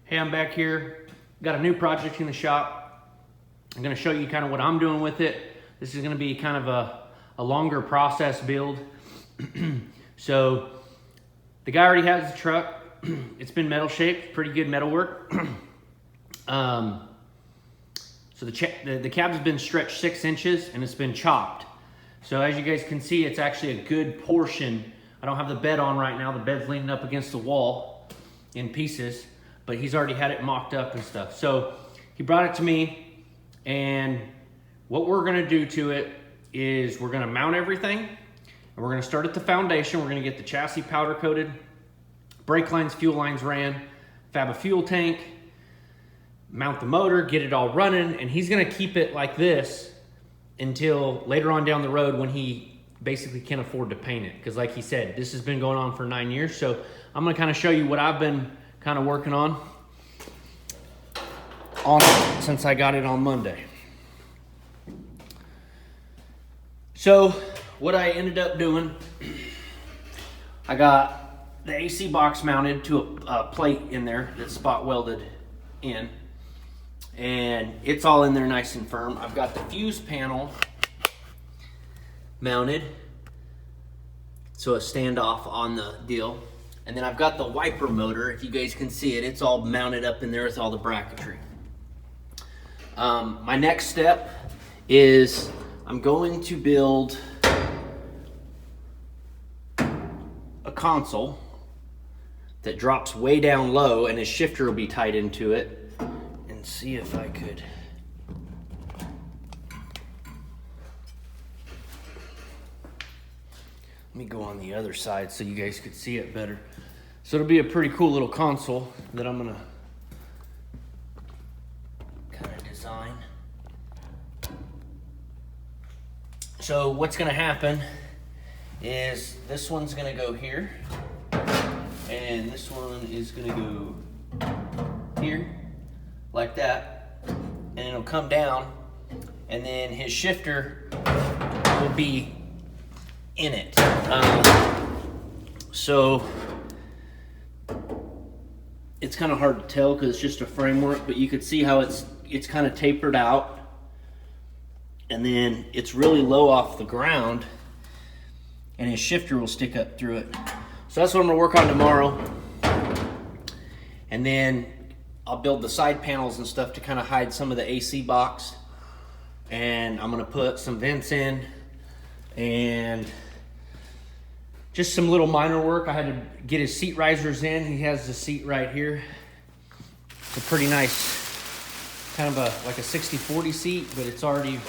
Hey, I'm back here. Got a new project in the shop. I'm gonna show you kind of what I'm doing with it. This is gonna be kind of a longer process build. So the guy already has the truck. It's been metal shaped, pretty good metal work. So the cab's been stretched 6 inches and it's been chopped. So as you guys can see, it's actually a good portion. I don't have the bed on right now. The bed's leaning up against the wall in pieces, but he's already had it mocked up and stuff. So he brought it to me, and what we're gonna do to it is we're gonna mount everything, and we're gonna start at the foundation. We're gonna get the chassis powder coated, brake lines, fuel lines ran, fab a fuel tank, mount the motor, get it all running, and he's gonna keep it like this until later on down the road when he basically can't afford to paint it. Because like he said, this has been going on for 9 years. So I'm gonna kind of show you what I've been kind of working on since I got it on Monday. So what I ended up doing, I got the AC box mounted to a plate in there that's spot welded in, and it's all in there nice and firm. I've got the fuse panel mounted so a standoff on the deal, and then I've got the wiper motor. If you guys can see it, it's all mounted up in there with all the bracketry. My next step is I'm going to build a console that drops way down low, and his shifter will be tied into it. And see if I could. Let me go on the other side so you guys could see it better. So it'll be a pretty cool little console that I'm gonna kind of design. So what's gonna happen is this one's gonna go here, and this one is gonna go here, like that, and it'll come down, and then his shifter will be in it. So it's kind of hard to tell because it's just a framework, but you could see how it's kind of tapered out, and then it's really low off the ground, and his shifter will stick up through it. So that's what I'm gonna work on tomorrow. And then I'll build the side panels and stuff to kind of hide some of the AC box. And I'm gonna put some vents in and just some little minor work. I had to get his seat risers in. He has the seat right here. It's a pretty nice, kind of like a 60/40 seat, but it's already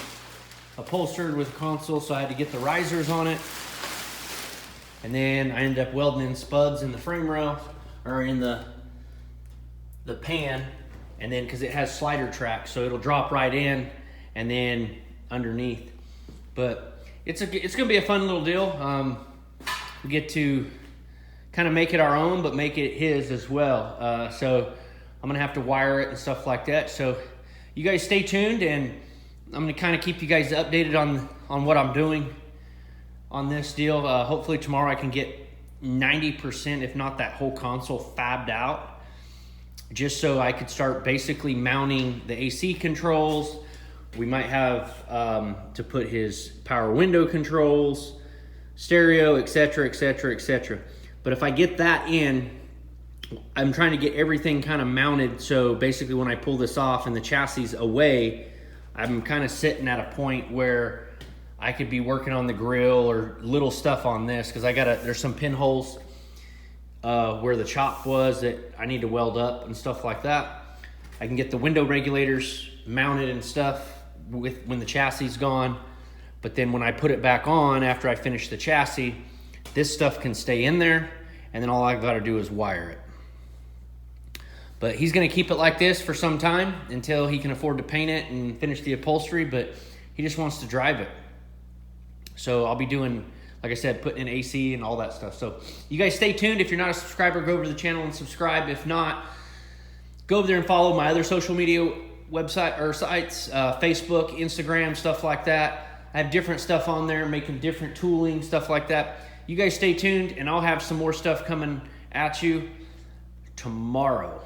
upholstered with a console, so I had to get the risers on it. And then I ended up welding in spuds in the frame rail, or in the pan, and then because it has slider track, so it'll drop right in and then underneath. But it's gonna be a fun little deal. We get to kind of make it our own, but make it his as well. So I'm gonna have to wire it and stuff like that. So you guys stay tuned, and I'm gonna kind of keep you guys updated on what I'm doing on this deal. Hopefully tomorrow I can get 90%, if not that whole console, fabbed out, just so I could start basically mounting the AC controls. We might have to put his power window controls, stereo, etc., etc., etc. But if I get that in, I'm trying to get everything kind of mounted, so basically when I pull this off and the chassis is away, I'm kind of sitting at a point where I could be working on the grill or little stuff on this, because there's some pinholes where the chop was that I need to weld up and stuff like that. I can get the window regulators mounted and stuff when the chassis is gone. But then when I put it back on after I finish the chassis, this stuff can stay in there, and then all I've got to do is wire it. But he's going to keep it like this for some time until he can afford to paint it and finish the upholstery, but he just wants to drive it. So I'll be doing, like I said, putting in AC and all that stuff. So you guys stay tuned. If you're not a subscriber, go over to the channel and subscribe. If not, go over there and follow my other social media website or sites, Facebook, Instagram, stuff like that. I have different stuff on there, making different tooling, stuff like that. You guys stay tuned, and I'll have some more stuff coming at you tomorrow.